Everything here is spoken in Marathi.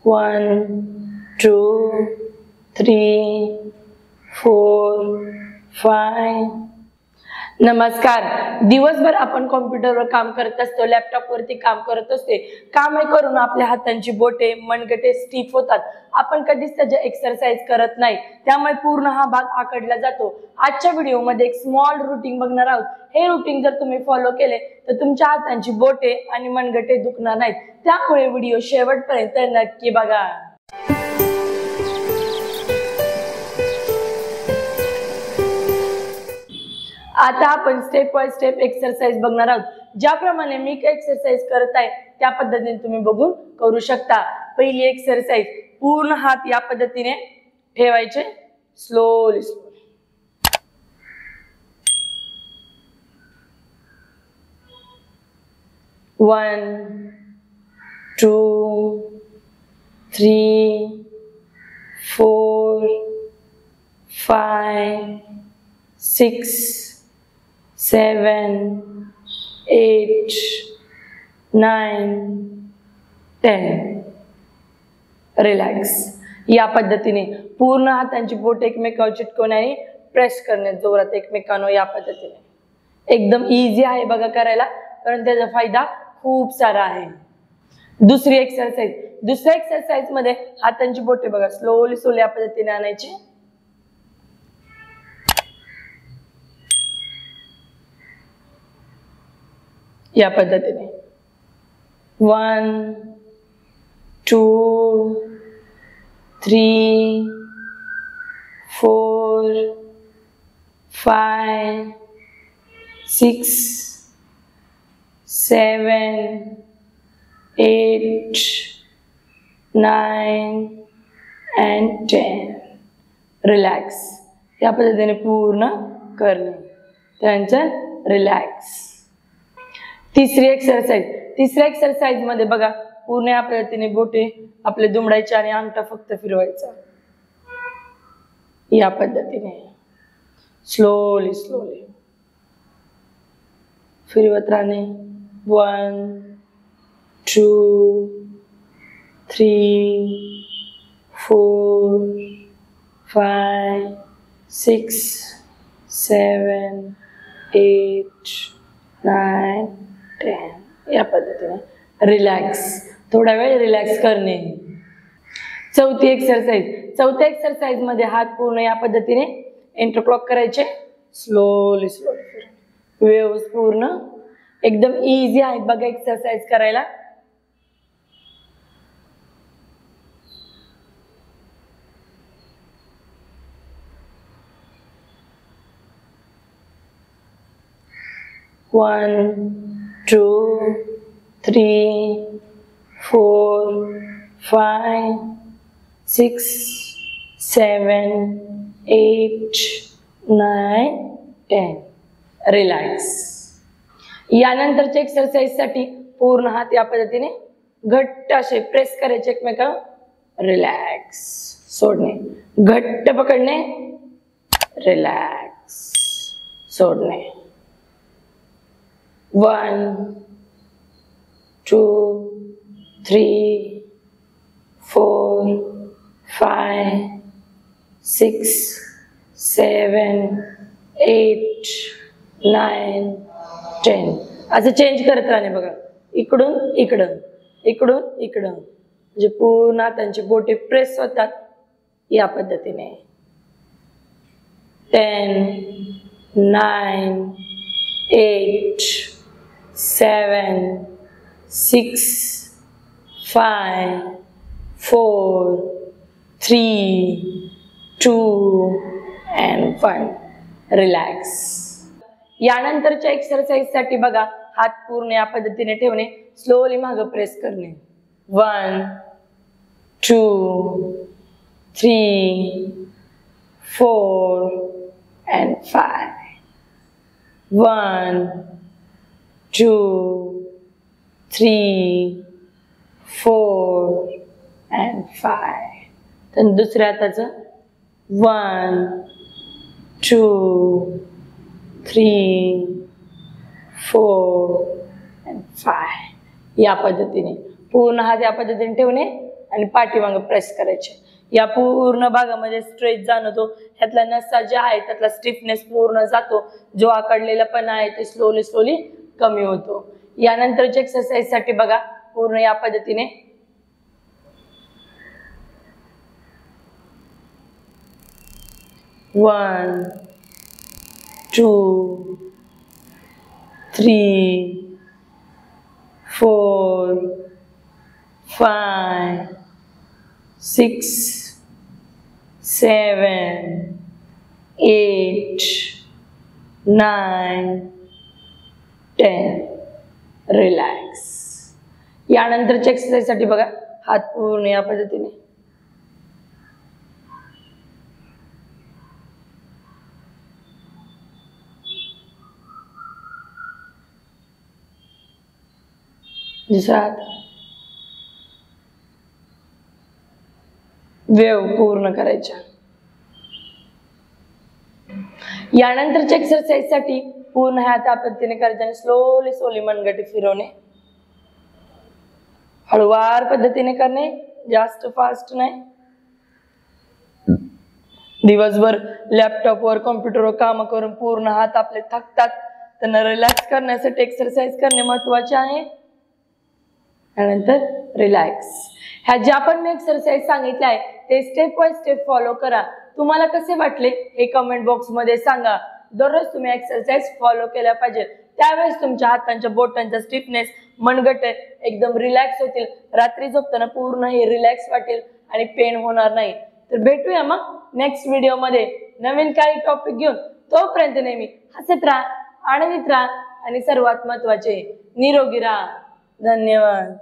1 2 3 4 5. नमस्कार. दिवसभर आपण कॉम्प्युटरवर काम करत असतो, लॅपटॉपवरती काम करत असते. काम करून आपल्या हातांची बोटे मनगटे स्टिफ होतात. आपण कधीच त्याची एक्सरसाइज करत नाही, त्यामुळे पूर्ण हा भाग आखडला जातो. आजच्या व्हिडिओमध्ये एक स्मॉल रुटीन बघणार आहोत. हे रुटीन जर तुम्ही फॉलो केले तर तुमच्या हातांची बोटे आणि मनगटे दुखणार नाहीत. त्यामुळे व्हिडिओ शेवटपर्यंत नक्की बघा. आता आपण स्टेप बाय स्टेप एक्सरसाइज बघणार आहोत. ज्याप्रमाणे मी एक्सरसाइज करत आहे त्या पद्धतीने तुम्ही बघून करू शकता. पहिली एक्सरसाइज, पूर्ण हात या पद्धतीने ठेवायचे. स्लोली 1 2 3 4 5 6 7 8 9 10. रिलॅक्स. या पद्धतीने पूर्ण हातांची बोट एकमेकांवर चिटकवून आणि प्रेस करणे जोरात एकमेकांवर. या पद्धतीने एकदम इझी आहे बघा करायला, कारण त्याचा फायदा खूप सारा आहे. दुसरी एक्सरसाइज, दुसऱ्या एक्सरसाइज मध्ये हातांची बोटे बघा स्लोली स्लोली या पद्धतीने आणायची. या पद्धतीने 1 2 3 4 5 6 7 8 9 and 10. रिलॅक्स. या पद्धतीने पूर्ण करणे. त्यानंतर रिलॅक्स. तिसरी एक्सरसाइज, तिसऱ्या एक्सरसाइज मध्ये बघा पूर्ण या पद्धतीने बोटे आपले दुमडायचे आणि अंगठा फक्त फिरवायचा. या पद्धतीने स्लोली स्लोली फिरवत राहणे. 1 2 3 4 5 6 7 8 9 10. या पद्धतीने रिलॅक्स. थोडा वेळ रिलॅक्स करणे. चौथी एक्सरसाइज, चौथ्या एक्सरसाइज मध्ये हात पूर्ण या पद्धतीने इंटरक्लॉक करायचे. स्लोली स्लोली वेव्स पूर्ण एकदम इझी आहे बघा एक्सरसाइज करायला. One, 2 3 4 5 6 7 8 9 10. रिलॅक्स. यानंतरच्या एक्सरसाइज साठी पूर्ण हात या पद्धतीने घट्ट असे प्रेस करायचे एकमेकांवर. रिलॅक्स. सोडणे. घट्ट पकडणे. रिलॅक्स. सोडणे. 1 2 3 4 5 6 7 8 9 10. असं चेंज करत राहणे बघा. इकडून इकडं, इकडून इकडं, म्हणजे पूर्ण त्यांची बोटे प्रेस होतात. या पद्धतीने 10 9 8 7 6 5 4 3 2 and 1. रिलॅक्स. यानंतरच्या एक्सरसाइज साठी बघा हात पूर्ण या पद्धतीने ठेवणे. स्लोली मागे प्रेस करणे. 1 2 3 4 and 5. 1 2 3 4 and 5. तर दुसऱ्या हाताचं 1 2 3 4 and 5. या पद्धतीने पूर्ण हात या पद्धतीने ठेवणे आणि पाठीमागे प्रेस करायचे. या पूर्ण भागामध्ये स्ट्रेच जाणवतो. ह्यातल्या नसा ज्या आहेत त्यातला स्टिफनेस पूर्ण जातो. जो आकडलेला पण आहे ते स्लोली स्लोली कमी होतो. यानंतरच्या एक्सरसाइज साठी बघा पूर्ण या पद्धतीने 1 2 3 4 5 6 7 8 9 10. रिलॅक्स. यानंतरच्या एक्सरसाइज साठी बघा हात पूर्ण या पद्धतीने दुसरा हात वेव पूर्ण करायच्या. यानंतरच्या एक्सरसाइज साठी पूर्ण हात या पद्धतीने करायचे आणि स्लोली स्लोली मनगटे फिरवणे. हळूवार पद्धतीने करणे, जास्त फास्ट नाही. दिवसभर लॅपटॉपवर कॉम्प्युटरवर काम करून पूर्ण हात आपले थकतात. त्यांना रिलॅक्स करण्यासाठी एक्सरसाइज करणे महत्वाचे आहे. त्यानंतर रिलॅक्स. ह्या ज्या पण मी एक्सरसाइज सांगितल्या आहे ते स्टेप बाय स्टेप फॉलो करा. तुम्हाला कसे वाटले हे कमेंट बॉक्स मध्ये सांगा. दररोज तुम्ही एक्सरसाइज फॉलो केल्या पाहिजे. त्यावेळेस तुमच्या हातांच्या बोटांचा स्टिफनेस मनगटे एकदम रिलॅक्स होतील. रात्री झोपताना पूर्ण हे रिलॅक्स वाटेल आणि पेन होणार नाही. तर भेटूया मग नेक्स्ट व्हिडिओ मध्ये नवीन काही टॉपिक घेऊन. तोपर्यंत नेहमी हसत राहा, आनंदित राहा आणि सर्वात महत्वाचे निरोगी राहा. धन्यवाद.